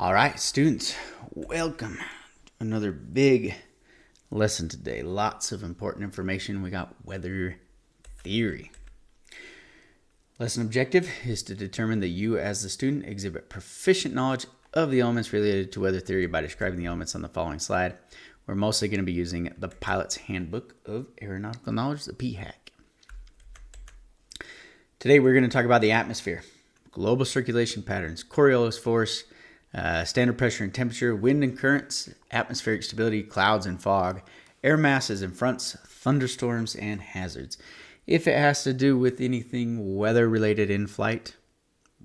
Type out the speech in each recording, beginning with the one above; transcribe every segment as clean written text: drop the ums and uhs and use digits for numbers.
All right, students, welcome to another big lesson today. Lots of important information. We got weather theory. Lesson objective is to determine that you as the student exhibit proficient knowledge of the elements related to weather theory by describing the elements on the following slide. We're mostly going to be using the Pilot's Handbook of Aeronautical Knowledge, the PHAK. Today we're going to talk about the atmosphere, global circulation patterns, Coriolis force, standard pressure and temperature, wind and currents, atmospheric stability, clouds and fog, air masses and fronts, thunderstorms, and hazards. If it has to do with anything weather-related in flight,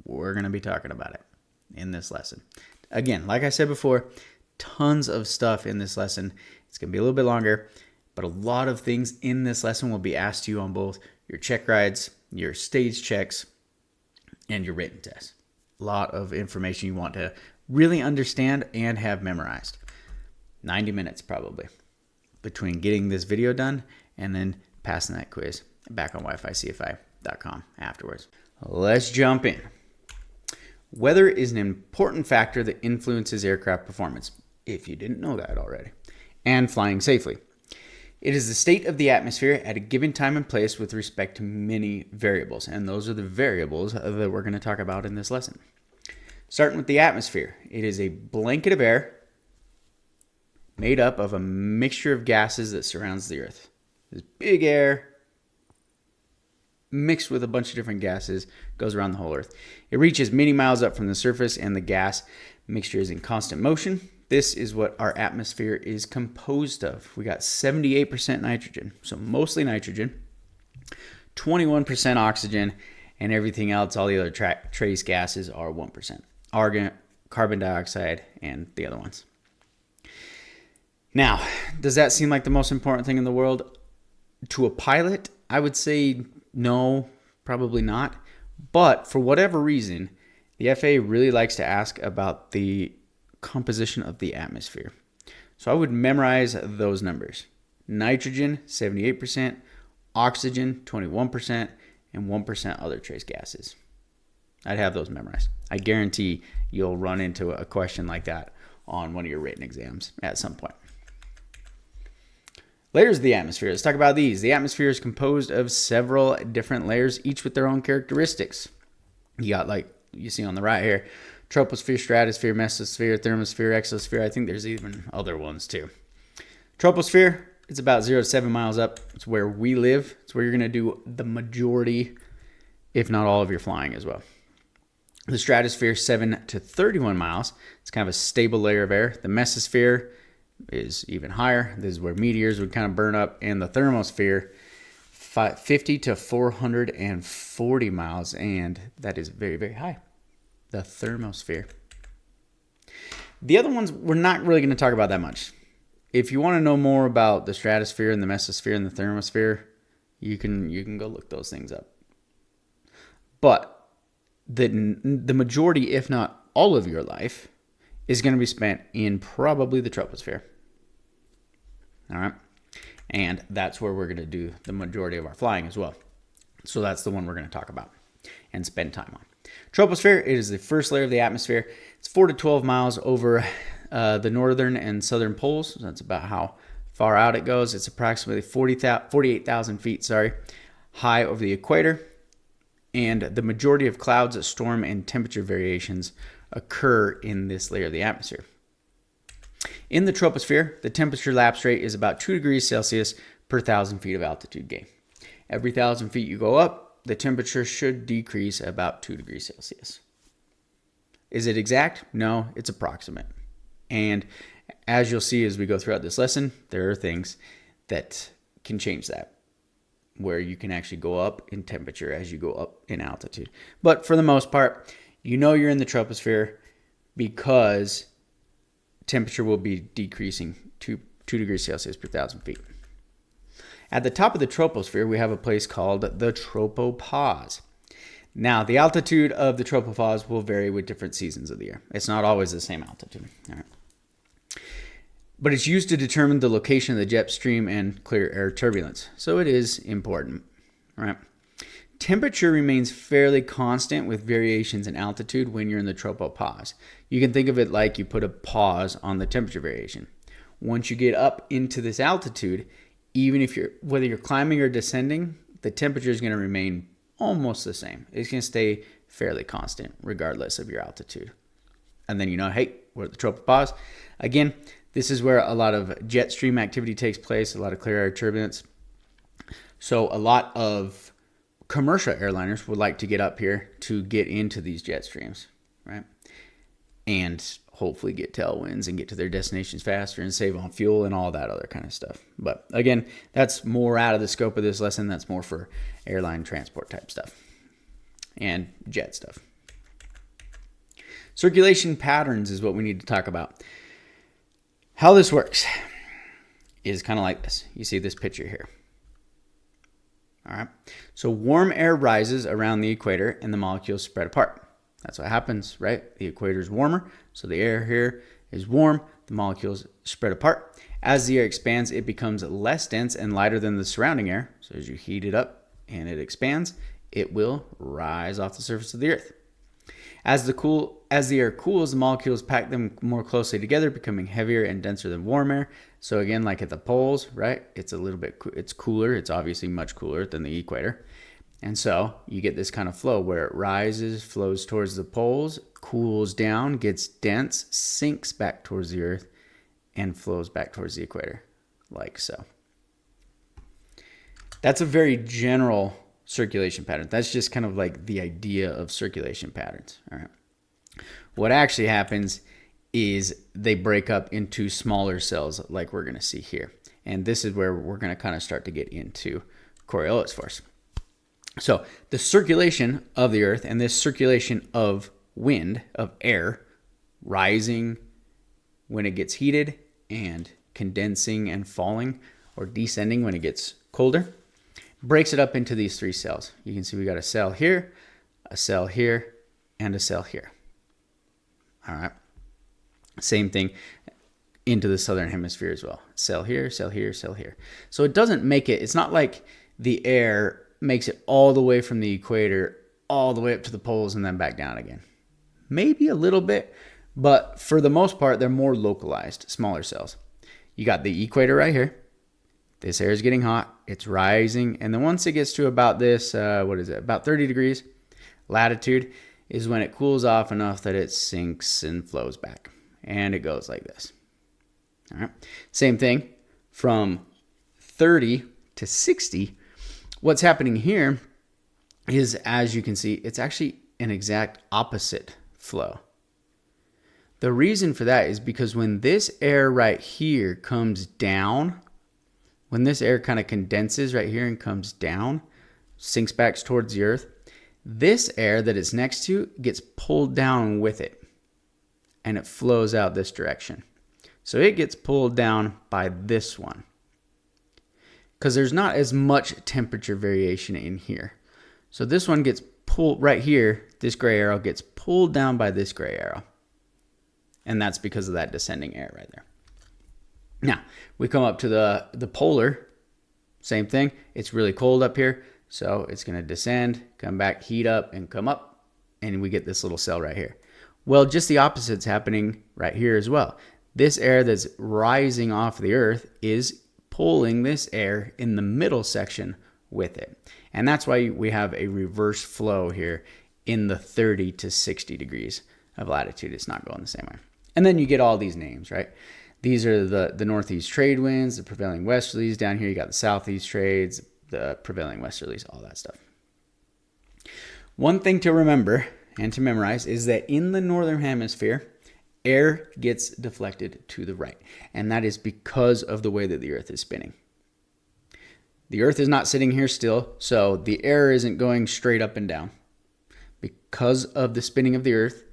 we're going to be talking about it in this lesson. Again, like I said before, tons of stuff in this lesson. It's going to be a little bit longer, but a lot of things in this lesson will be asked to you on both your check rides, your stage checks, and your written test. A lot of information you want to really understand and have memorized. 90 minutes probably between getting this video done and then passing that quiz back on wifiCFI.com afterwards. Let's jump in. Weather is an important factor that influences aircraft performance, if you didn't know that already, and flying safely. It is the state of the atmosphere at a given time and place with respect to many variables, and those are the variables that we're going to talk about in this lesson. Starting with the atmosphere, it is a blanket of air made up of a mixture of gases that surrounds the Earth. This big air mixed with a bunch of different gases goes around the whole Earth. It reaches many miles up from the surface, and the gas mixture is in constant motion. This is what our atmosphere is composed of. We got 78% nitrogen, so mostly nitrogen, 21% oxygen, and everything else, all the other trace gases are 1%. Argon, carbon dioxide, and the other ones. Now, does that seem like the most important thing in the world? To a pilot, I would say no, probably not. But for whatever reason, the FAA really likes to ask about the composition of the atmosphere. So I would memorize those numbers. Nitrogen, 78%, oxygen, 21%, and 1% other trace gases. I'd have those memorized. I guarantee you'll run into a question like that on one of your written exams at some point. Layers of the atmosphere. Let's talk about these. The atmosphere is composed of several different layers, each with their own characteristics. You got, like you see on the right here, troposphere, stratosphere, mesosphere, thermosphere, exosphere. I think there's even other ones too. Troposphere, it's about 0 to 7 miles up. It's where we live. It's where you're going to do the majority, if not all of your flying as well. The stratosphere, 7 to 31 miles. It's kind of a stable layer of air. The mesosphere is even higher. This is where meteors would kind of burn up. And the thermosphere, 50 to 440 miles. And that is very, very high. The thermosphere. The other ones we're not really going to talk about that much. If you want to know more about the stratosphere and the mesosphere and the thermosphere, you can go look those things up. But the majority, if not all of your life, is going to be spent in probably the troposphere. All right? And that's where we're going to do the majority of our flying as well. So that's the one we're going to talk about and spend time on. Troposphere, it is the first layer of the atmosphere. It's 4 to 12 miles over the northern and southern poles. So that's about how far out it goes. It's approximately 48,000 feet, high over the equator. And the majority of clouds, storm, and temperature variations occur in this layer of the atmosphere. In the troposphere, the temperature lapse rate is about 2 degrees Celsius per 1,000 feet of altitude gain. Every 1,000 feet you go up, the temperature should decrease about 2 degrees Celsius. Is it exact? No, it's approximate. And as you'll see as we go throughout this lesson, there are things that can change that, where you can actually go up in temperature as you go up in altitude. But for the most part, you know you're in the troposphere because temperature will be decreasing to 2 degrees Celsius per 1,000 feet. At the top of the troposphere, we have a place called the tropopause. Now, the altitude of the tropopause will vary with different seasons of the year. It's not always the same altitude. All right. But it's used to determine the location of the jet stream and clear air turbulence. So it is important. All right. Temperature remains fairly constant with variations in altitude when you're in the tropopause. You can think of it like you put a pause on the temperature variation. Once you get up into this altitude, even if whether you're climbing or descending, the temperature is going to remain almost the same. It's going to stay fairly constant regardless of your altitude. And then hey, we're at the tropopause. Again, this is where a lot of jet stream activity takes place, a lot of clear air turbulence. So a lot of commercial airliners would like to get up here to get into these jet streams, right? And hopefully get tailwinds and get to their destinations faster and save on fuel and all that other kind of stuff. But again, that's more out of the scope of this lesson. That's more for airline transport type stuff and jet stuff. Circulation patterns is what we need to talk about. How this works is kind of like this. You see this picture here. All right. So warm air rises around the equator and the molecules spread apart. That's what happens, right? The equator is warmer, so the air here is warm. The molecules spread apart. As the air expands, it becomes less dense and lighter than the surrounding air. So as you heat it up and it expands, it will rise off the surface of the earth. As the air cools, the molecules pack them more closely together, becoming heavier and denser than warm air. So again, like at the poles, right? It's it's cooler. It's obviously much cooler than the equator. And so you get this kind of flow where it rises, flows towards the poles, cools down, gets dense, sinks back towards the earth, and flows back towards the equator, like so. That's a very general circulation pattern. That's just kind of like the idea of circulation patterns. All right. What actually happens is they break up into smaller cells like we're going to see here. And this is where we're going to kind of start to get into Coriolis force. So the circulation of the earth and this circulation of wind, of air, rising when it gets heated and condensing and falling or descending when it gets colder, breaks it up into these three cells. You can see we got a cell here, and a cell here. All right. Same thing into the southern hemisphere as well. Cell here, cell here, cell here. So it doesn't make it, it's not like the air makes it all the way from the equator, all the way up to the poles and then back down again. Maybe a little bit, but for the most part, they're more localized, smaller cells. You got the equator right here. This air is getting hot. It's rising. And then once it gets to about this, about 30 degrees latitude is when it cools off enough that it sinks and flows back. And it goes like this. All right. Same thing from 30 to 60. What's happening here is, as you can see, it's actually an exact opposite flow. The reason for that is because when this air right here comes down, when this air kind of condenses right here and comes down, sinks back towards the earth, this air that it's next to gets pulled down with it and it flows out this direction. So it gets pulled down by this one because there's not as much temperature variation in here. So this one gets pulled right here. This gray arrow gets pulled down by this gray arrow. And that's because of that descending air right there. Now, we come up to the polar, same thing. It's really cold up here, so it's going to descend, come back, heat up, and come up, and we get this little cell right here. Well, just the opposite's happening right here as well. This air that's rising off the earth is pulling this air in the middle section with it. And that's why we have a reverse flow here in the 30 to 60 degrees of latitude. It's not going the same way. And then you get all these names, right? These are the northeast trade winds, the prevailing westerlies. Down here you got the southeast trades, the prevailing westerlies, all that stuff. One thing to remember and to memorize is that in the northern hemisphere, air gets deflected to the right. And that is because of the way that the earth is spinning. The earth is not sitting here still, so the air isn't going straight up and down. Because of the spinning of the earth,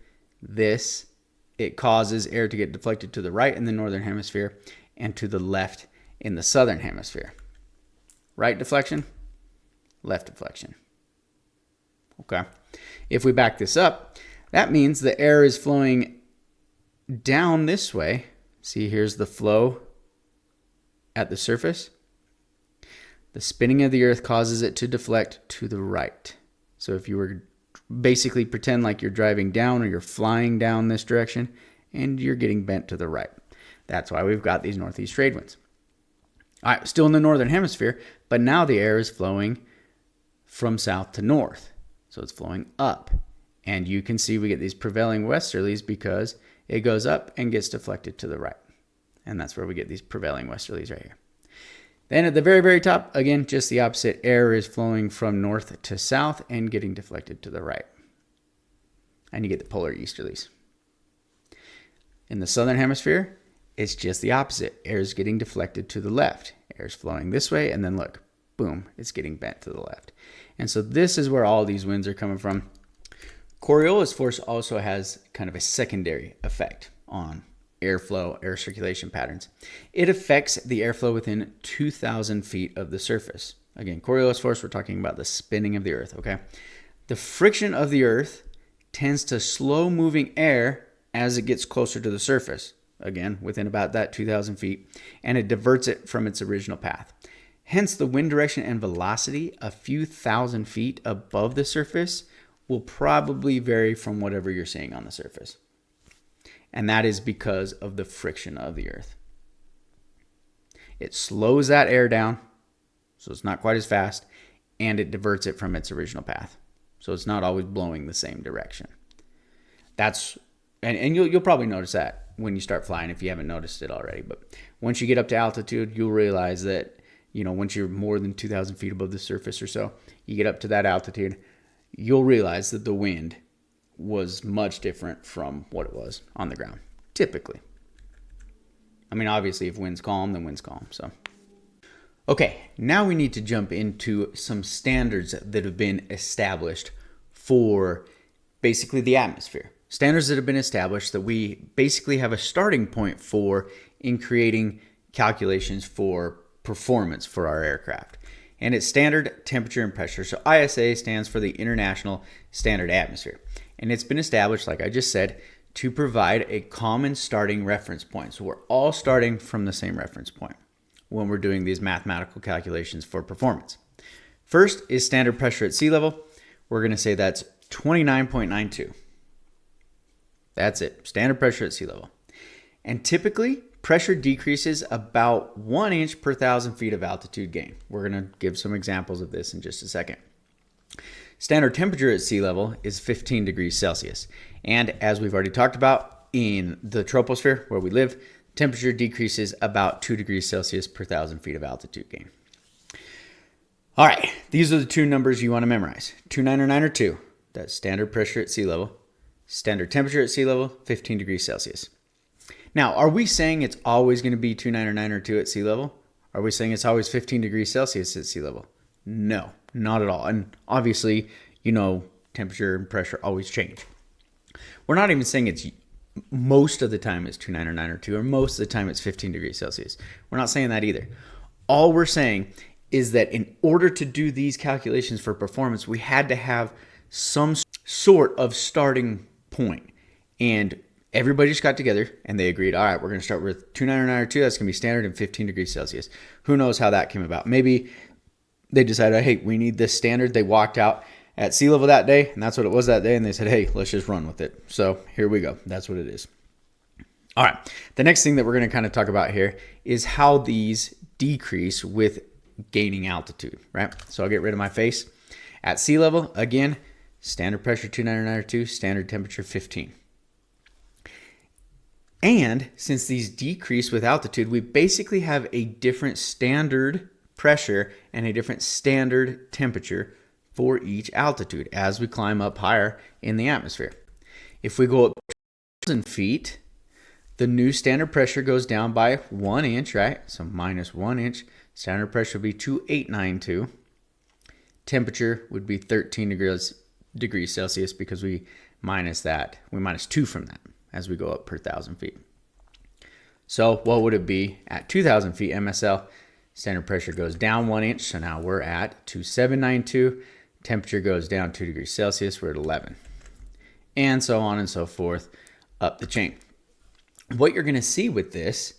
it causes air to get deflected to the right in the northern hemisphere and to the left in the southern hemisphere. Right deflection, left deflection. Okay. If we back this up, that means the air is flowing down this way. See, here's the flow at the surface. The spinning of the earth causes it to deflect to the right. So if you were basically pretend like you're driving down or you're flying down this direction and you're getting bent to the right. That's why we've got these northeast trade winds. All right, still in the northern hemisphere, but now the air is flowing from south to north. So it's flowing up. And you can see we get these prevailing westerlies because it goes up and gets deflected to the right. And that's where we get these prevailing westerlies right here. Then at the very, very top, again, just the opposite. Air is flowing from north to south and getting deflected to the right. And you get the polar easterlies. In the southern hemisphere, it's just the opposite. Air is getting deflected to the left. Air is flowing this way, and then look, boom, it's getting bent to the left. And so this is where all these winds are coming from. Coriolis force also has kind of a secondary effect on airflow, air circulation patterns. It affects the airflow within 2,000 feet of the surface. Again, Coriolis force, we're talking about the spinning of the earth, okay? The friction of the earth tends to slow moving air as it gets closer to the surface. Again, within about that 2,000 feet, and it diverts it from its original path. Hence, the wind direction and velocity a few thousand feet above the surface will probably vary from whatever you're seeing on the surface. And that is because of the friction of the earth. It slows that air down, so it's not quite as fast, and it diverts it from its original path. So it's not always blowing the same direction. And you'll probably notice that when you start flying if you haven't noticed it already. But once you get up to altitude, you'll realize that, once you're more than 2,000 feet above the surface or so, you get up to that altitude, you'll realize that the wind was much different from what it was on the ground, typically. I mean, obviously, if wind's calm, then wind's calm. So, okay, now we need to jump into some standards that have been established for basically the atmosphere. Standards that have been established that we basically have a starting point for in creating calculations for performance for our aircraft. And it's standard temperature and pressure. So ISA stands for the International Standard Atmosphere. And it's been established, like I just said, to provide a common starting reference point. So we're all starting from the same reference point when we're doing these mathematical calculations for performance. First is standard pressure at sea level. We're going to say that's 29.92. That's it, standard pressure at sea level. And typically, pressure decreases about 1 inch per 1,000 feet of altitude gain. We're going to give some examples of this in just a second. Standard temperature at sea level is 15 degrees Celsius. And as we've already talked about, in the troposphere where we live, temperature decreases about 2 degrees Celsius per 1,000 feet of altitude gain. All right, these are the two numbers you want to memorize. 299 or 2, that's standard pressure at sea level. Standard temperature at sea level, 15 degrees Celsius. Now, are we saying it's always going to be 299 or 2 at sea level? Are we saying it's always 15 degrees Celsius at sea level? No, not at all. And obviously, temperature and pressure always change. We're not even saying it's most of the time it's 299 or 2, or most of the time it's 15 degrees Celsius. We're not saying that either. All we're saying is that in order to do these calculations for performance, we had to have some sort of starting point. And everybody just got together and they agreed, all right, we're going to start with 299 or 2. That's going to be standard and 15 degrees Celsius. Who knows how that came about? Maybe they decided, hey, we need this standard. They walked out at sea level that day, and that's what it was that day. And they said, hey, let's just run with it. So here we go. That's what it is. All right. The next thing that we're going to kind of talk about here is how these decrease with gaining altitude, right? So I'll get rid of my face. At sea level, again, standard pressure 299 or 2, standard temperature 15. And since these decrease with altitude, we basically have a different standard pressure and a different standard temperature for each altitude as we climb up higher in the atmosphere. If we go up 1,000 feet, the new standard pressure goes down by 1 inch, right? So minus 1 inch. Standard pressure would be 2892. Temperature would be 13 degrees Celsius because we minus 2 from that as we go up per 1,000 feet. So what would it be at 2,000 feet MSL? Standard pressure goes down 1 inch, so now we're at 2792. Temperature goes down 2 degrees Celsius, we're at 11. And so on and so forth up the chain. What you're going to see with this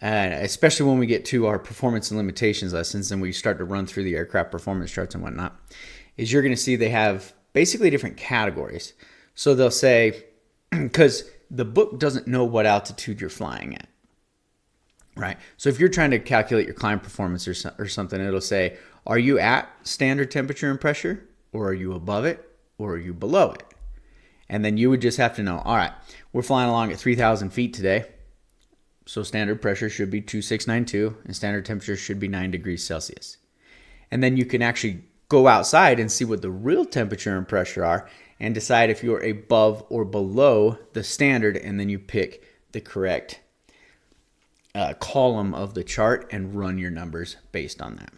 especially when we get to our performance and limitations lessons and we start to run through the aircraft performance charts and whatnot, is you're going to see they have basically different categories. So they'll say, because the book doesn't know what altitude you're flying at, right? So if you're trying to calculate your climb performance or something, it'll say, are you at standard temperature and pressure, or are you above it, or are you below it? And then you would just have to know, all right, we're flying along at 3,000 feet today. So standard pressure should be 2692 and standard temperature should be 9 degrees Celsius. And then you can actually go outside and see what the real temperature and pressure are and decide if you're above or below the standard, and then you pick the correct column of the chart and run your numbers based on that.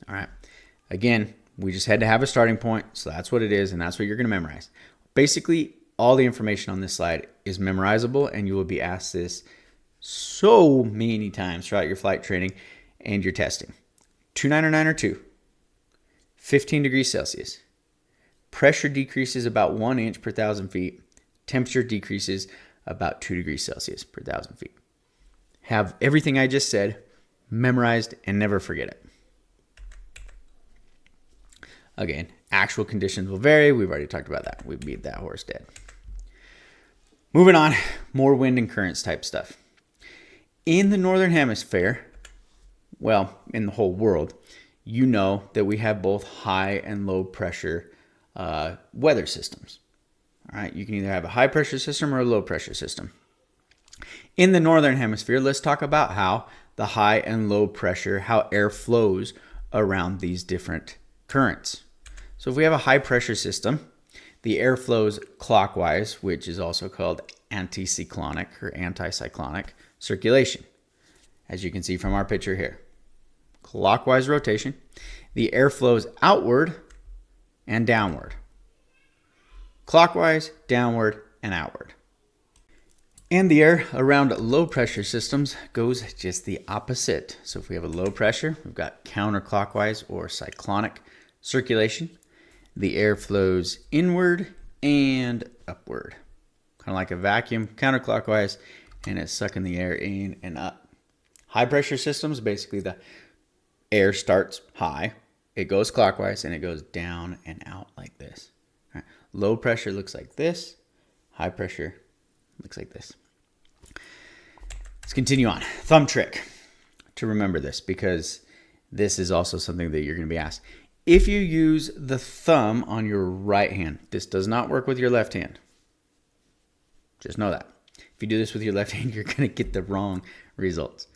All right. Again, we just had to have a starting point, so that's what it is, and that's what you're going to memorize. Basically, all the information on this slide is memorizable, and you will be asked this so many times throughout your flight training and your testing. 299 or 2, 15 degrees Celsius. Pressure decreases about 1 inch per 1,000 feet. Temperature decreases about 2 degrees Celsius per 1,000 feet. Have everything I just said memorized and never forget it. Again, actual conditions will vary. We've already talked about that. We beat that horse dead. Moving on, more wind and currents type stuff. In the Northern Hemisphere, well, in the whole world, you know that we have both high and low pressure weather systems. All right, you can either have a high pressure system or a low pressure system. In the Northern Hemisphere, let's talk about how the high and low pressure, how air flows around these different currents. So if we have a high pressure system, the air flows clockwise, which is also called anticyclonic or anticyclonic circulation. As you can see from our picture here, clockwise rotation, the air flows outward and downward. Clockwise, downward, and outward. And the air around low pressure systems goes just the opposite. So if we have a low pressure, we've got counterclockwise or cyclonic circulation. The air flows inward and upward, kind of like a vacuum, counterclockwise, and it's sucking the air in and up. High pressure systems, basically the air starts high, it goes clockwise, and it goes down and out like this. All right. Low pressure looks like this. High pressure looks like this. Let's continue on. Thumb trick to remember this, because this is also something that you're going to be asked. If you use the thumb on your right hand, this does not work with your left hand. Just know that. If you do this with your left hand, you're going to get the wrong results.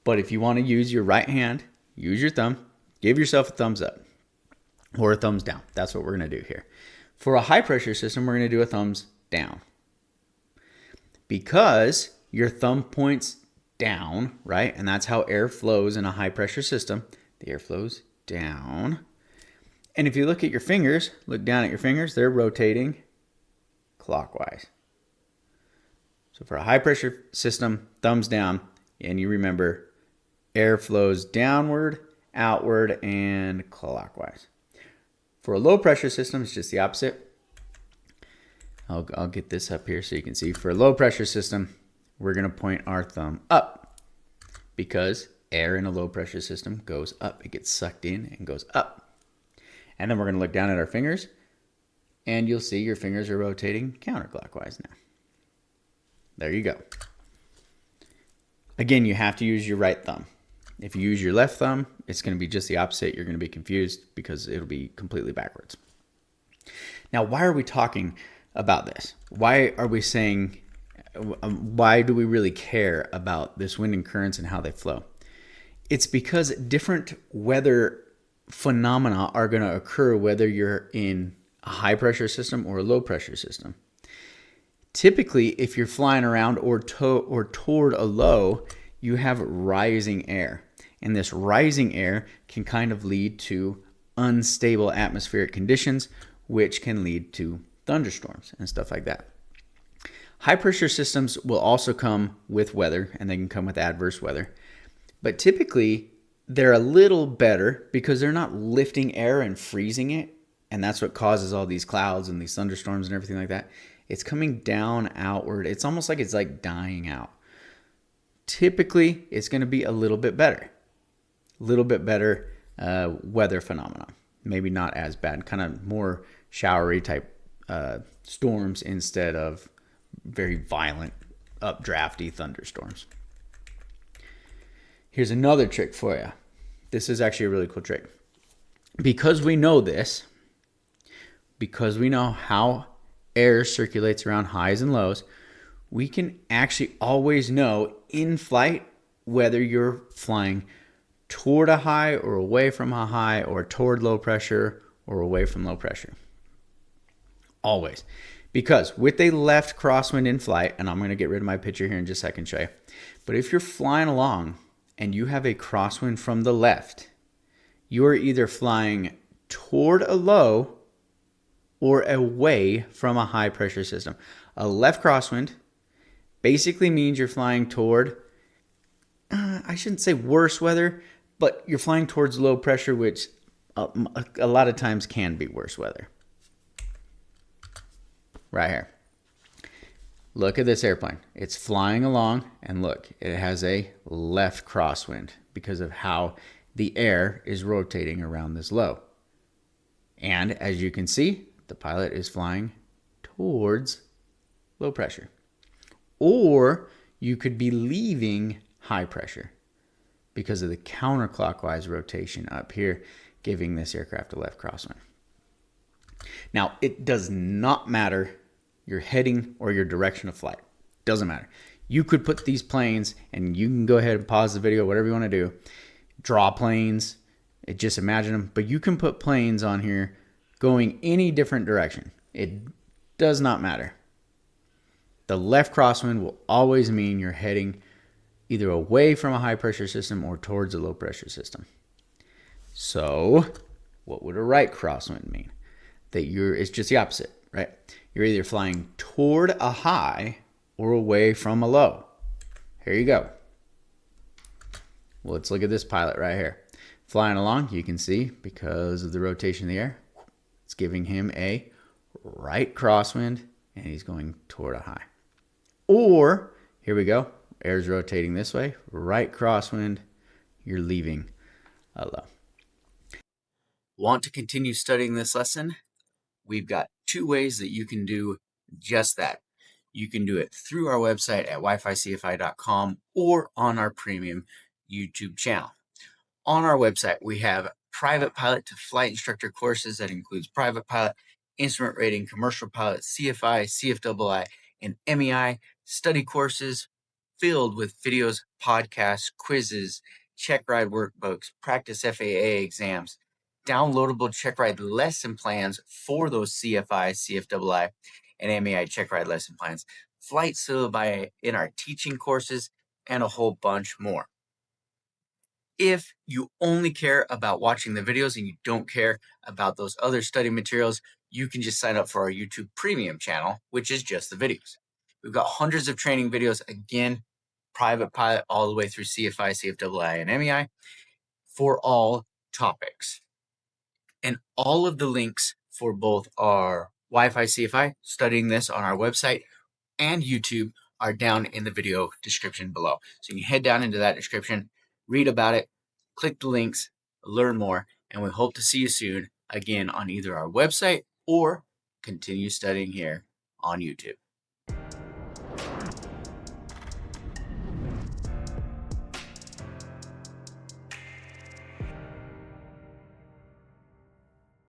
But if you want to use your right hand, use your thumb, give yourself a thumbs up or a thumbs down. That's what we're going to do here. For a high pressure system, we're going to do a thumbs down. Because your thumb points down, right? And that's how air flows in a high pressure system. The air flows down. And if you look at your fingers, look down at your fingers, they're rotating clockwise. So for a high pressure system, thumbs down, and you remember air flows downward, outward, and clockwise. For a low pressure system, it's just the opposite. I'll get this up here so you can see. For a low pressure system, we're going to point our thumb up because air in a low pressure system goes up. It gets sucked in and goes up. And then we're going to look down at our fingers, and you'll see your fingers are rotating counterclockwise now. There you go. Again, you have to use your right thumb. If you use your left thumb, it's going to be just the opposite. You're going to be confused because it'll be completely backwards. Now, why are we talking about this? Why are we saying, why do we really care about this wind and currents and how they flow? It's because different weather phenomena are going to occur whether you're in a high pressure system or a low pressure system. Typically, if you're flying around or toward a low, you have rising air. And this rising air can kind of lead to unstable atmospheric conditions, which can lead to thunderstorms and stuff like that. High pressure systems will also come with weather, and they can come with adverse weather. But typically, they're a little better because they're not lifting air and freezing it. And that's what causes all these clouds and these thunderstorms and everything like that. It's coming down outward. It's almost like it's like dying out. typically it's going to be a little bit better. Weather phenomenon. Maybe not as bad, kind of more showery type storms instead of very violent, updrafty thunderstorms. Here's another trick for you. This is actually a really cool trick. Because we know this, because we know how air circulates around highs and lows, we can actually always know in flight whether you're flying toward a high or away from a high, or toward low pressure or away from low pressure. Always. Because with a left crosswind in flight, and I'm going to get rid of my picture here in just a second, show you. But if you're flying along and you have a crosswind from the left, you are either flying toward a low or away from a high pressure system. A left crosswind basically means you're flying toward, I shouldn't say worse weather, but you're flying towards low pressure, which a lot of times can be worse weather. Right here. Look at this airplane. It's flying along, and look, it has a left crosswind because of how the air is rotating around this low. And as you can see, the pilot is flying towards low pressure. Or you could be leaving high pressure because of the counterclockwise rotation up here, giving this aircraft a left crosswind. Now, it does not matter your heading or your direction of flight. Doesn't matter. You could put these planes, and you can go ahead and pause the video, whatever you want to do. Draw planes, just imagine them. But you can put planes on here going any different direction. It does not matter. The left crosswind will always mean you're heading either away from a high pressure system or towards a low pressure system. So what would a right crosswind mean? It's just the opposite, right? You're either flying toward a high or away from a low. Here you go. Well, let's look at this pilot right here. Flying along, you can see because of the rotation of the air, it's giving him a right crosswind, and he's going toward a high. Or, here we go, air's rotating this way, right crosswind, you're leaving a low. Want to continue studying this lesson? We've got 2 ways that you can do just that. You can do it through our website at wifiCFI.com or on our premium YouTube channel. On our website, we have private pilot to flight instructor courses that includes private pilot, instrument rating, commercial pilot, CFI, CFII, and MEI study courses filled with videos, podcasts, quizzes, check ride workbooks, practice FAA exams, downloadable check ride lesson plans for those CFI, CFII, and MEI check ride lesson plans, flight syllabi in our teaching courses, and a whole bunch more. If you only care about watching the videos and you don't care about those other study materials, you can just sign up for our YouTube premium channel, which is just the videos. We've got hundreds of training videos, again, private pilot all the way through CFI, CFII, and MEI for all topics. And all of the links for both our wifiCFI, studying this on our website, and YouTube are down in the video description below. So you can head down into that description, read about it, click the links, learn more, and we hope to see you soon again on either our website or continue studying here on YouTube.